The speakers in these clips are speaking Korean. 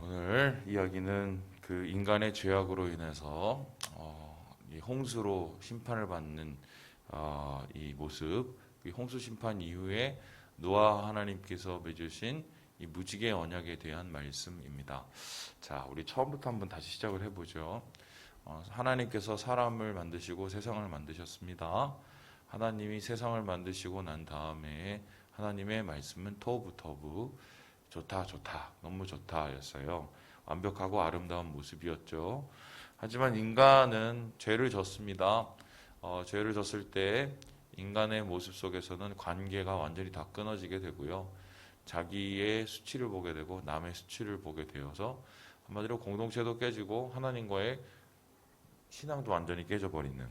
오늘 이야기는 그 인간의 죄악으로 인해서 이 홍수로 심판을 받는 이 모습, 이 홍수 심판 이후에 노아 하나님께서 맺으신 이 무지개 언약에 대한 말씀입니다. 자, 우리 처음부터 한번 다시 시작을 해보죠. 하나님께서 사람을 만드시고 세상을 만드셨습니다. 하나님이 세상을 만드시고 난 다음에 하나님의 말씀은 토부터부 좋다 좋다 너무 좋다 였어요. 완벽하고 아름다운 모습이었죠. 하지만 인간은 죄를 졌습니다. 죄를 졌을 때 인간의 모습 속에서는 관계가 완전히 다 끊어지게 되고요. 자기의 수치를 보게 되고 남의 수치를 보게 되어서 한마디로 공동체도 깨지고 하나님과의 신앙도 완전히 깨져버리는,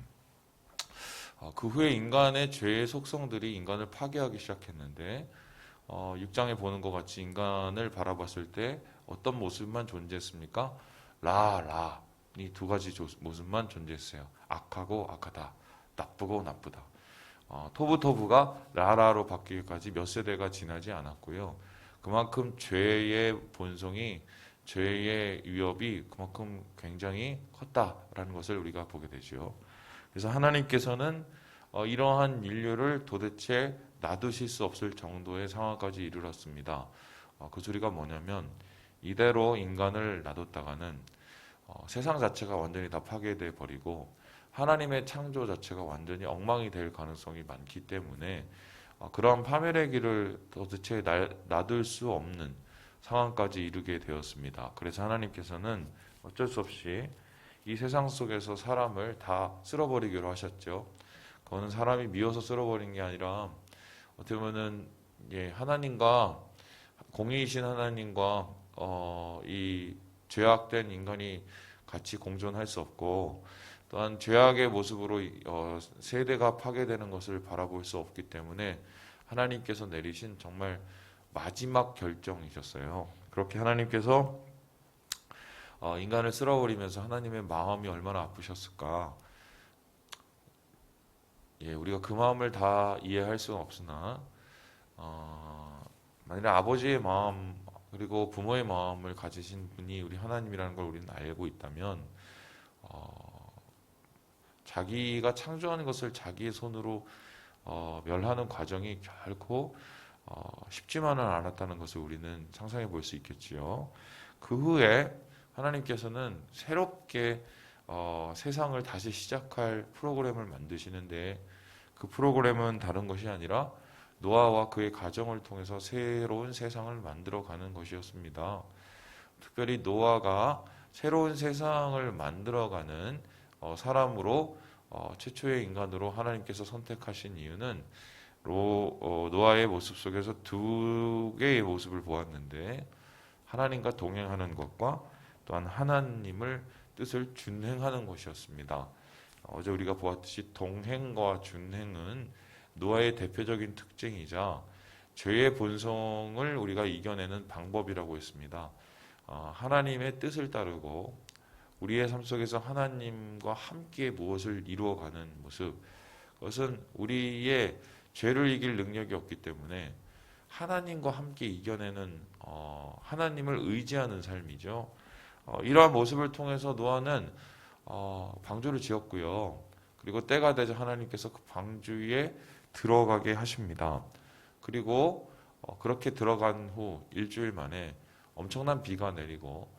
그 후에 인간의 죄의 속성들이 인간을 파괴하기 시작했는데 6장에 보는 것 같이 인간을 바라봤을 때 어떤 모습만 존재했습니까? 이 두 가지 모습만 존재했어요. 악하고 악하다, 나쁘고 나쁘다. 토부토부가 라라로 바뀌기까지 몇 세대가 지나지 않았고요. 그만큼 죄의 본성이, 죄의 위협이 그만큼 굉장히 컸다라는 것을 우리가 보게 되죠. 그래서 하나님께서는 이러한 인류를 도대체 놔두실 수 없을 정도의 상황까지 이르렀습니다. 그 소리가 뭐냐면 이대로 인간을 놔뒀다가는 세상 자체가 완전히 다 파괴돼 버리고 하나님의 창조 자체가 완전히 엉망이 될 가능성이 많기 때문에 그러한 파멸의 길을 도대체 놔둘 수 없는 상황까지 이르게 되었습니다. 그래서 하나님께서는 어쩔 수 없이 이 세상 속에서 사람을 다 쓸어버리기로 하셨죠. 그거는 사람이 미워서 쓸어버린 게 아니라 어떻게 보면은 하나님과 공의이신 하나님과 이 죄악된 인간이 같이 공존할 수 없고, 또한 죄악의 모습으로 세대가 파괴되는 것을 바라볼 수 없기 때문에 하나님께서 내리신 정말 마지막 결정이셨어요. 그렇게 하나님께서 인간을 쓸어버리면서 하나님의 마음이 얼마나 아프셨을까. 우리가 그 마음을 다 이해할 수는 없으나 만일에 아버지의 마음 그리고 부모의 마음을 가지신 분이 우리 하나님이라는 걸 우리는 알고 있다면 자기가 창조하는 것을 자기의 손으로 멸하는 과정이 결코 쉽지만은 않았다는 것을 우리는 상상해 볼 수 있겠지요. 그 후에 하나님께서는 새롭게 세상을 다시 시작할 프로그램을 만드시는데, 그 프로그램은 다른 것이 아니라 노아와 그의 가정을 통해서 새로운 세상을 만들어가는 것이었습니다. 특별히 노아가 새로운 세상을 만들어가는 사람으로, 최초의 인간으로 하나님께서 선택하신 이유는 노아의 모습 속에서 두 개의 모습을 보았는데, 하나님과 동행하는 것과 또한 하나님을 뜻을 준행하는 것이었습니다. 어제 우리가 보았듯이 동행과 준행은 노아의 대표적인 특징이자 죄의 본성을 우리가 이겨내는 방법이라고 했습니다. 하나님의 뜻을 따르고 우리의 삶 속에서 하나님과 함께 무엇을 이루어가는 모습, 그것은 우리의 죄를 이길 능력이 없기 때문에 하나님과 함께 이겨내는 하나님을 의지하는 삶이죠. 이러한 모습을 통해서 노아는 방주를 지었고요. 그리고 때가 되자 하나님께서 그 방주에 들어가게 하십니다. 그리고 그렇게 들어간 후 일주일 만에 엄청난 비가 내리고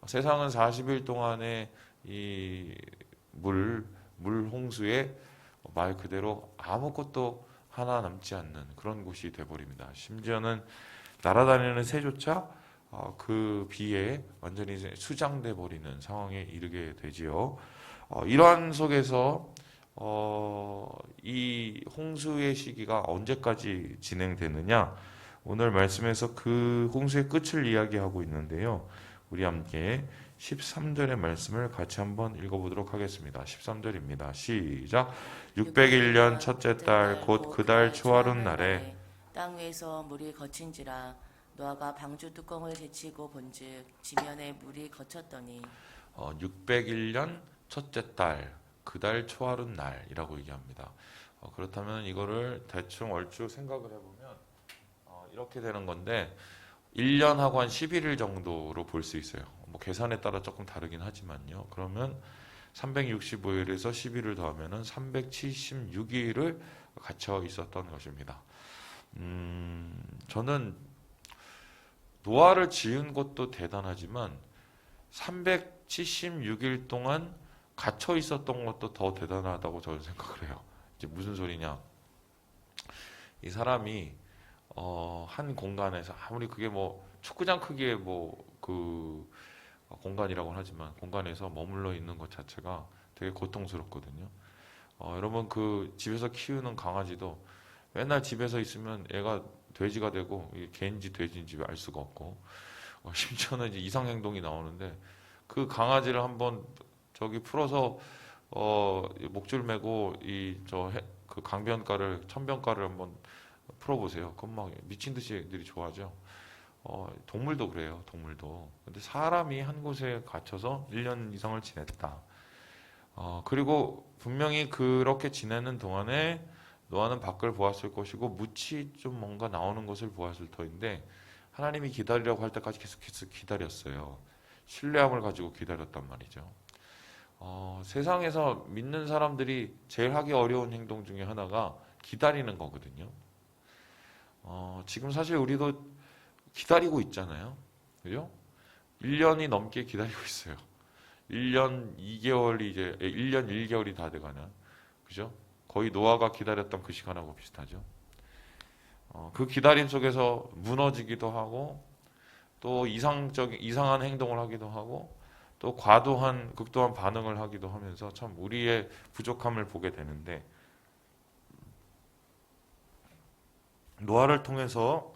세상은 40일 동안의 이 물 홍수에 말 그대로 아무것도 하나 남지 않는 그런 곳이 되어버립니다. 심지어는 날아다니는 새조차 그 비에 완전히 수장돼 버리는 상황에 이르게 되지요. 이러한 속에서 이 홍수의 시기가 언제까지 진행되느냐? 오늘 말씀에서 그 홍수의 끝을 이야기하고 있는데요. 우리 함께 13절의 말씀을 같이 한번 읽어보도록 하겠습니다. 13절입니다. 시작. 601년 첫째 달 곧 그 달 초하룻 날에 땅 위에서 물이 거친지라 노아가 방주 뚜껑을 제치고 본즉 지면에 물이 거쳤더니 601년 첫째 달 그 달 초하룻 날이라고 얘기합니다. 그렇다면 이거를 대충 얼추 생각을 해보면 이렇게 되는 건데, 1년하고 한 11일 정도로 볼 수 있어요. 뭐 계산에 따라 조금 다르긴 하지만요. 그러면 365일에서 11을 더하면은 376일을 갇혀 있었던 것입니다. 저는 노아를 지은 것도 대단하지만 376일 동안 갇혀 있었던 것도 더 대단하다고 저는 생각을 해요. 이제 무슨 소리냐? 이 사람이 한 공간에서 아무리 그게 뭐 축구장 크기의 뭐 그 공간이라고 하지만 공간에서 머물러 있는 것 자체가 되게 고통스럽거든요. 여러분 그 집에서 키우는 강아지도 맨날 집에서 있으면 애가 돼지가 되고 이게 개인지 돼지인지 알 수가 없고 심지어는 이제 이상 행동이 나오는데 그 강아지를 한번 저기 풀어서 목줄 매고 이 그 강변가를 천변가를 한번 풀어보세요. 그건 막 미친 듯이 애들이 좋아하죠. 동물도 그래요. 동물도. 근데 사람이 한 곳에 갇혀서 1년 이상을 지냈다. 그리고 분명히 그렇게 지내는 동안에 노아는 밖을 보았을 것이고 묻이 좀 뭔가 나오는 것을 보았을 터인데 하나님이 기다리라고 할 때까지 계속해서 기다렸어요. 신뢰함을 가지고 기다렸단 말이죠. 세상에서 믿는 사람들이 제일 하기 어려운 행동 중에 하나가 기다리는 거거든요. 지금 사실 우리도 기다리고 있잖아요. 그죠? 1년이 넘게 기다리고 있어요. 1년 2개월이 이제 1년 1개월이 다 돼가는 그죠? 거의 노아가 기다렸던 그 시간하고 비슷하죠. 그 기다림 속에서 무너지기도 하고 또 이상한 행동을 하기도 하고 또 과도한 극도한 반응을 하기도 하면서 참 우리의 부족함을 보게 되는데 노아를 통해서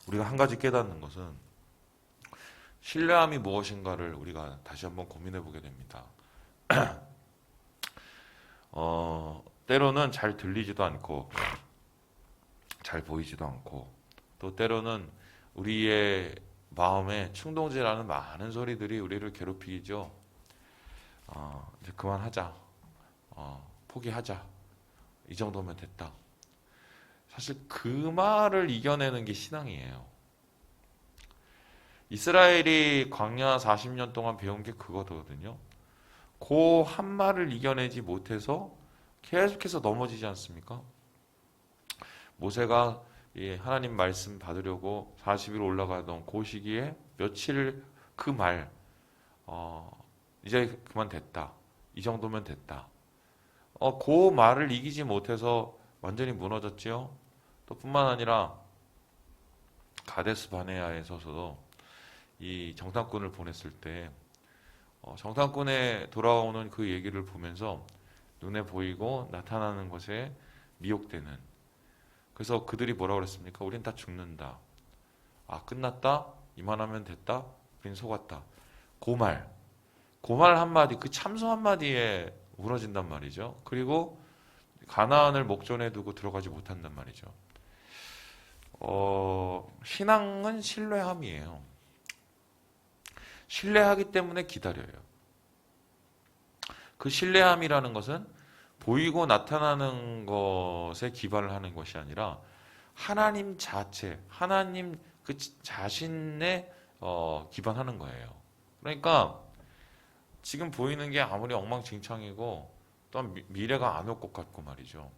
우리가 한 가지 깨닫는 것은 신뢰함이 무엇인가를 우리가 다시 한번 고민해 보게 됩니다. 때로는 잘 들리지도 않고 잘 보이지도 않고 또 때로는 우리의 마음에 충동질하는 많은 소리들이 우리를 괴롭히죠. 이제 그만하자. 포기하자. 이 정도면 됐다. 사실 그 말을 이겨내는 게 신앙이에요. 이스라엘이 광야 40년 동안 배운 게 그거거든요. 그 한 말을 이겨내지 못해서 계속해서 넘어지지 않습니까? 모세가 하나님 말씀 받으려고 40일 올라가던 그 시기에 며칠 그 말, 이제 그만 됐다. 이 정도면 됐다. 그 말을 이기지 못해서 완전히 무너졌지요. 또 뿐만 아니라 가데스 바네아에 서서도 이 정탐꾼을 보냈을 때 정탐꾼에 돌아오는 그 얘기를 보면서 눈에 보이고 나타나는 것에 미혹되는 그래서 그들이 뭐라고 그랬습니까? 우린 다 죽는다. 끝났다? 이만하면 됐다? 우린 속았다. 그 말 한마디, 그 참소 한마디에 무너진단 말이죠. 그리고 가나안을 목전에 두고 들어가지 못한단 말이죠. 신앙은 신뢰함이에요. 신뢰하기 때문에 기다려요. 그 신뢰함이라는 것은 보이고 나타나는 것에 기반을 하는 것이 아니라 하나님 자체, 하나님 그 자신에 기반하는 거예요. 그러니까 지금 보이는 게 아무리 엉망진창이고 또한 미래가 안 올 것 같고 말이죠.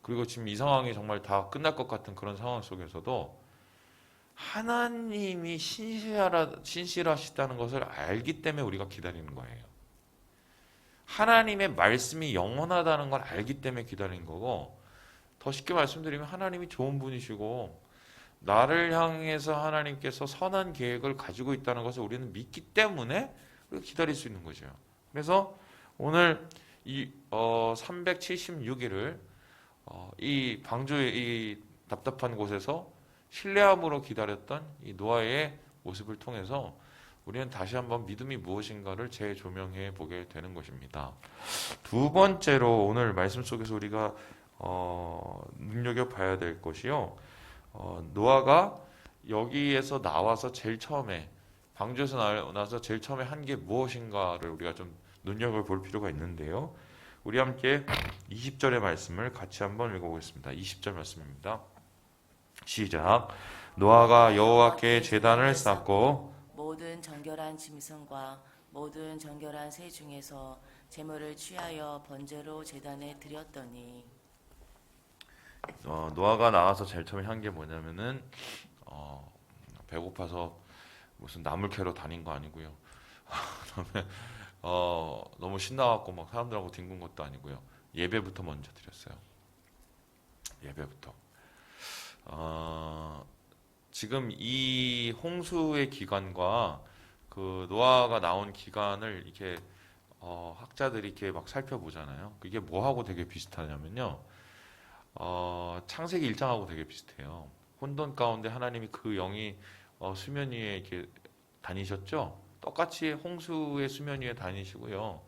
그리고 지금 이 상황이 정말 다 끝날 것 같은 그런 상황 속에서도 하나님이 신실하시다는 것을 알기 때문에 우리가 기다리는 거예요. 하나님의 말씀이 영원하다는 걸 알기 때문에 기다리는 거고 더 쉽게 말씀드리면 하나님이 좋은 분이시고 나를 향해서 하나님께서 선한 계획을 가지고 있다는 것을 우리는 믿기 때문에 우리가 기다릴 수 있는 거죠. 그래서 오늘 이 376일을 이 방주의 이 답답한 곳에서 신뢰함으로 기다렸던 이 노아의 모습을 통해서 우리는 다시 한번 믿음이 무엇인가를 재조명해 보게 되는 것입니다. 두 번째로 오늘 말씀 속에서 우리가 눈여겨봐야 될 것이요. 노아가 여기에서 나와서 제일 처음에 방주에서 나와서 제일 처음에 한 게 무엇인가를 우리가 좀 눈여겨볼 필요가 있는데요. 우리 함께 20절의 말씀을 같이 한번 읽어보겠습니다. 20절 말씀입니다. 시작. 노아가 여호와께 제단을 쌓고 모든 정결한 짐승과 모든 정결한 새 중에서 제물을 취하여 번제로 제단에 드렸더니 노아가 나가서 제일 처음에 한 게 뭐냐면은 배고파서 무슨 나물 캐러 다닌 거 아니고요. 그다음에 너무 신나갖고 막 사람들하고 뒹군 것도 아니고요. 예배부터 먼저 드렸어요. 예배부터. 지금 이 홍수의 기간과 그 노아가 나온 기간을 이렇게 학자들이 이렇게 막 살펴보잖아요. 그게 뭐하고 되게 비슷하냐면요. 창세기 1장하고 되게 비슷해요. 혼돈 가운데 하나님이 그 영이 수면 위에 이렇게 다니셨죠. 똑같이 홍수의 수면 위에 다니시고요.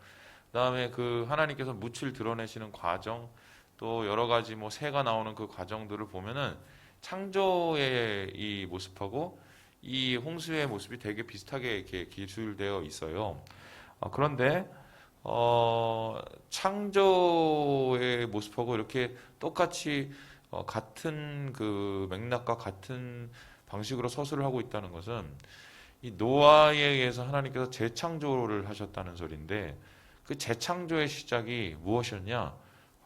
그다음에 그 하나님께서 묻을 드러내시는 과정, 또 여러 가지 뭐 새가 나오는 그 과정들을 보면은 창조의 이 모습하고 이 홍수의 모습이 되게 비슷하게 이렇게 기술되어 있어요. 그런데 창조의 모습하고 이렇게 똑같이 같은 그 맥락과 같은 방식으로 서술을 하고 있다는 것은 이 노아에 의해서 하나님께서 재창조를 하셨다는 소리인데 그 재창조의 시작이 무엇이었냐?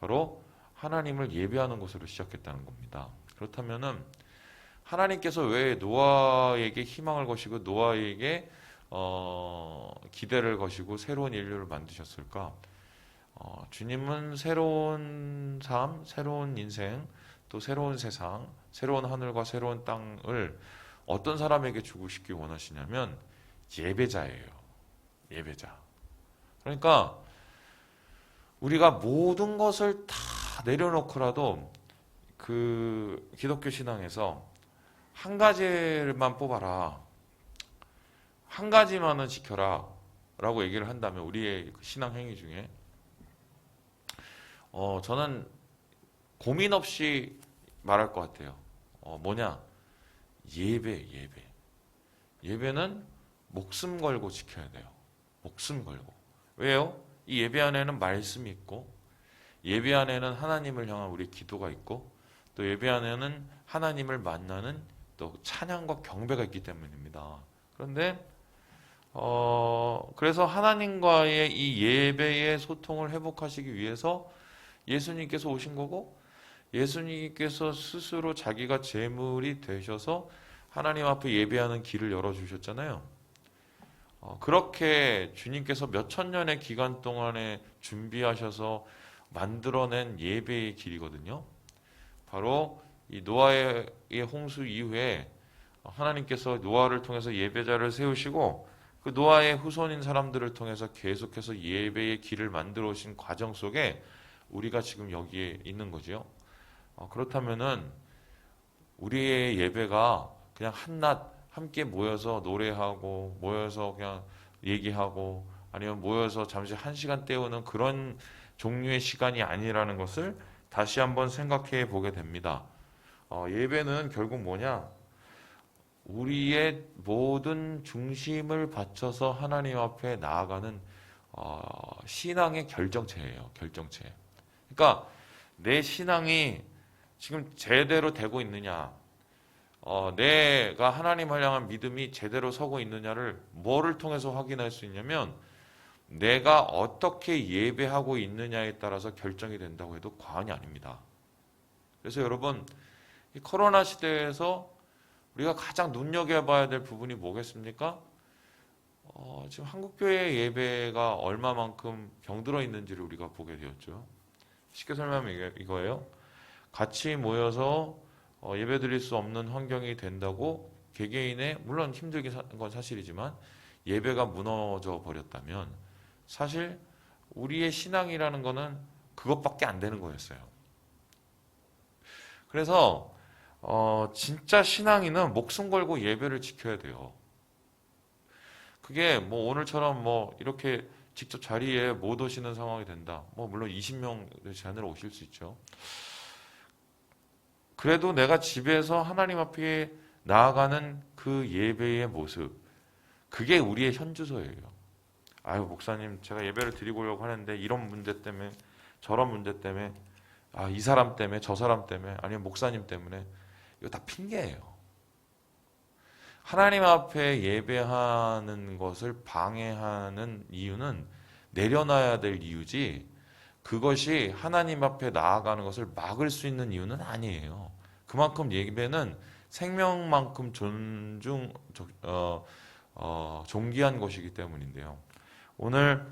바로 하나님을 예배하는 것으로 시작했다는 겁니다. 그렇다면은 하나님께서 왜 노아에게 희망을 거시고 노아에게 기대를 거시고 새로운 인류를 만드셨을까? 주님은 새로운 삶, 새로운 인생, 또 새로운 세상, 새로운 하늘과 새로운 땅을 어떤 사람에게 주고 싶기 원하시냐면 예배자예요. 예배자. 그러니까 우리가 모든 것을 다 내려놓고라도 그 기독교 신앙에서 한 가지만 뽑아라. 한 가지만은 지켜라. 라고 얘기를 한다면 우리의 신앙 행위 중에 저는 고민 없이 말할 것 같아요. 뭐냐? 예배. 예배는 목숨 걸고 지켜야 돼요. 목숨 걸고. 왜요? 이 예배 안에는 말씀이 있고 예배 안에는 하나님을 향한 우리 기도가 있고 또 예배 안에는 하나님을 만나는 또 찬양과 경배가 있기 때문입니다. 그런데 그래서 하나님과의 이 예배의 소통을 회복하시기 위해서 예수님께서 오신 거고 예수님께서 스스로 자기가 제물이 되셔서 하나님 앞에 예배하는 길을 열어주셨잖아요. 그렇게 주님께서 몇 천 년의 기간 동안에 준비하셔서 만들어낸 예배의 길이거든요. 바로 이 노아의 홍수 이후에 하나님께서 노아를 통해서 예배자를 세우시고 그 노아의 후손인 사람들을 통해서 계속해서 예배의 길을 만들어 오신 과정 속에 우리가 지금 여기에 있는 거죠. 그렇다면은 우리의 예배가 그냥 한낮 함께 모여서 노래하고 모여서 그냥 얘기하고 아니면 모여서 잠시 한 시간 때우는 그런 종류의 시간이 아니라는 것을 다시 한번 생각해 보게 됩니다. 예배는 결국 뭐냐? 우리의 모든 중심을 바쳐서 하나님 앞에 나아가는 신앙의 결정체예요. 결정체. 그러니까 내 신앙이 지금 제대로 되고 있느냐, 내가 하나님을 향한 믿음이 제대로 서고 있느냐를 뭐를 통해서 확인할 수 있냐면 내가 어떻게 예배하고 있느냐에 따라서 결정이 된다고 해도 과언이 아닙니다. 그래서 여러분, 이 코로나 시대에서 우리가 가장 눈여겨봐야 될 부분이 뭐겠습니까? 지금 한국교회 예배가 얼마만큼 병들어 있는지를 우리가 보게 되었죠. 쉽게 설명하면 이거예요. 같이 모여서 예배 드릴 수 없는 환경이 된다고 개개인의 물론 힘들긴 건 사실이지만 예배가 무너져 버렸다면 사실 우리의 신앙이라는 거는 그것밖에 안 되는 거였어요. 그래서 진짜 신앙인은 목숨 걸고 예배를 지켜야 돼요. 그게 뭐 오늘처럼 뭐 이렇게 직접 자리에 못 오시는 상황이 된다. 뭐 물론 20명 제한으로 오실 수 있죠. 그래도 내가 집에서 하나님 앞에 나아가는 그 예배의 모습, 그게 우리의 현주소예요. 아유, 목사님, 제가 예배를 드리고 오려고 하는데 이런 문제 때문에, 저런 문제 때문에, 이 사람 때문에, 저 사람 때문에, 아니면 목사님 때문에 이거 다 핑계예요. 하나님 앞에 예배하는 것을 방해하는 이유는 내려놔야 될 이유지, 그것이 하나님 앞에 나아가는 것을 막을 수 있는 이유는 아니에요. 그만큼 예배는 생명만큼 존귀한 것이기 때문인데요. 오늘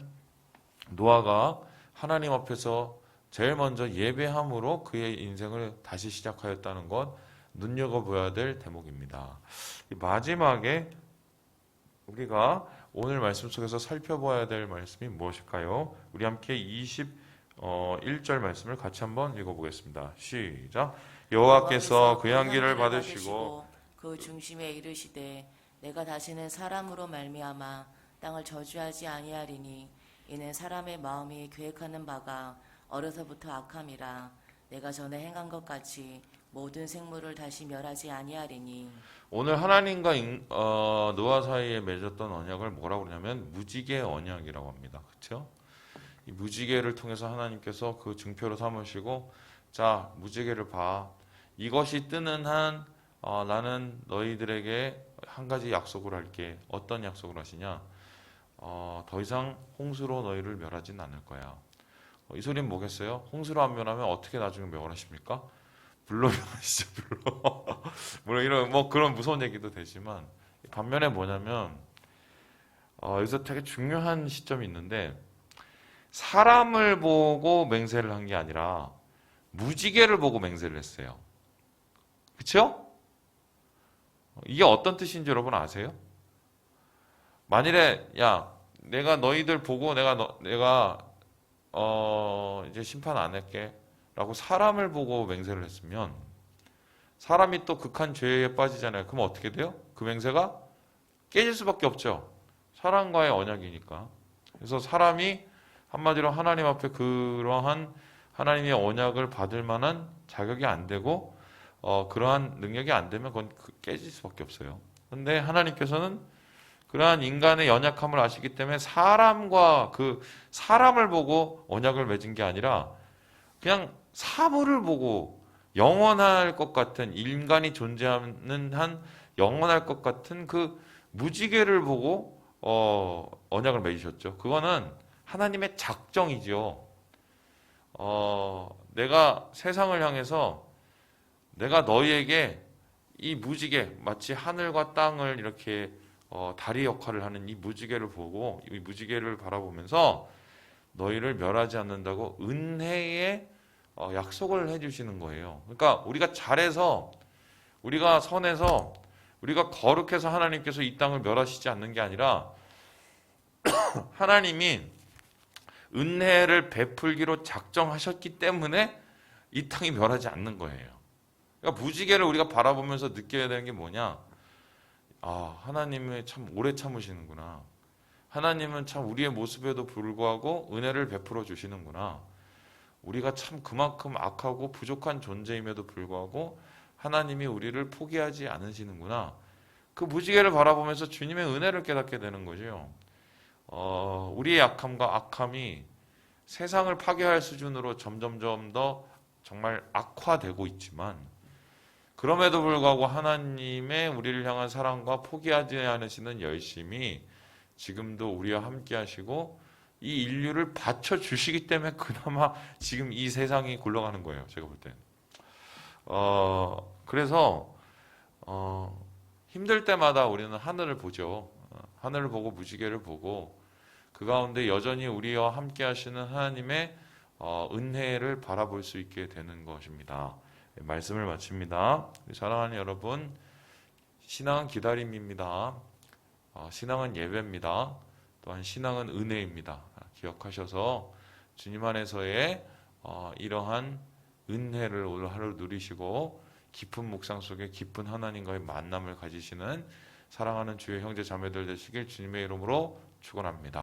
노아가 하나님 앞에서 제일 먼저 예배함으로 그의 인생을 다시 시작하였다는 것, 눈여겨봐야 될 대목입니다. 마지막에 우리가 오늘 말씀 속에서 살펴봐야 될 말씀이 무엇일까요? 우리 함께 21절 말씀을 같이 한번 읽어보겠습니다. 시작. 여호와께서 그 향기를 받으시고 그 중심에 이르시되 내가 다시는 사람으로 말미암아 땅을 저주하지 아니하리니 이는 사람의 마음이 계획하는 바가 어려서부터 악함이라. 내가 전에 행한 것 같이 모든 생물을 다시 멸하지 아니하리니. 오늘 하나님과 노아 사이에 맺었던 언약을 뭐라고 그러냐면 무지개 언약이라고 합니다. 그렇죠? 이 무지개를 통해서 하나님께서 그 증표로 삼으시고, 자, 무지개를 봐. 이것이 뜨는 한 나는 너희들에게 한 가지 약속을 할게. 어떤 약속을 하시냐? 더 이상 홍수로 너희를 멸하진 않을 거야. 이 소리는 뭐겠어요? 홍수로 안 멸하면 어떻게 나중에 멸하십니까? 불로 멸하시죠, 불로. 물론 이런 그런 무서운 얘기도 되지만, 반면에 뭐냐면 여기서 되게 중요한 시점이 있는데, 사람을 보고 맹세를 한 게 아니라 무지개를 보고 맹세를 했어요. 그렇죠? 이게 어떤 뜻인지 여러분 아세요? 만일에 내가 너희들 보고 내가 이제 심판 안 할게 라고 사람을 보고 맹세를 했으면, 사람이 또 극한 죄에 빠지잖아요. 그럼 어떻게 돼요? 그 맹세가 깨질 수밖에 없죠. 사람과의 언약이니까. 그래서 사람이 한마디로 하나님 앞에 그러한 하나님의 언약을 받을 만한 자격이 안 되고 그러한 능력이 안 되면 그건 깨질 수밖에 없어요. 그런데 하나님께서는 그러한 인간의 연약함을 아시기 때문에 사람을 보고 언약을 맺은 게 아니라 그냥 사물을 보고 영원할 것 같은, 인간이 존재하는 한 영원할 것 같은 그 무지개를 보고 언약을 맺으셨죠. 그거는 하나님의 작정이죠. 내가 세상을 향해서 내가 너희에게 이 무지개, 마치 하늘과 땅을 이렇게 다리 역할을 하는 이 무지개를 보고, 이 무지개를 바라보면서 너희를 멸하지 않는다고 은혜의 약속을 해주시는 거예요. 그러니까 우리가 잘해서, 우리가 선해서, 우리가 거룩해서 하나님께서 이 땅을 멸하시지 않는 게 아니라 하나님이 은혜를 베풀기로 작정하셨기 때문에 이 땅이 멸하지 않는 거예요. 그러니까 무지개를 우리가 바라보면서 느껴야 되는 게 뭐냐? 하나님이 참 오래 참으시는구나. 하나님은 참 우리의 모습에도 불구하고 은혜를 베풀어 주시는구나. 우리가 참 그만큼 악하고 부족한 존재임에도 불구하고 하나님이 우리를 포기하지 않으시는구나. 그 무지개를 바라보면서 주님의 은혜를 깨닫게 되는 거죠. 우리의 약함과 악함이 세상을 파괴할 수준으로 점점점 더 정말 악화되고 있지만, 그럼에도 불구하고 하나님의 우리를 향한 사랑과 포기하지 않으시는 열심이 지금도 우리와 함께 하시고 이 인류를 받쳐주시기 때문에 그나마 지금 이 세상이 굴러가는 거예요. 제가 볼 땐. 그래서 힘들 때마다 우리는 하늘을 보죠. 하늘을 보고 무지개를 보고 그 가운데 여전히 우리와 함께 하시는 하나님의 은혜를 바라볼 수 있게 되는 것입니다. 말씀을 마칩니다. 사랑하는 여러분, 신앙은 기다림입니다. 신앙은 예배입니다. 또한 신앙은 은혜입니다. 기억하셔서 주님 안에서의 이러한 은혜를 오늘 하루 누리시고 깊은 묵상 속에 깊은 하나님과의 만남을 가지시는 사랑하는 주의 형제 자매들 되시길 주님의 이름으로 축원합니다.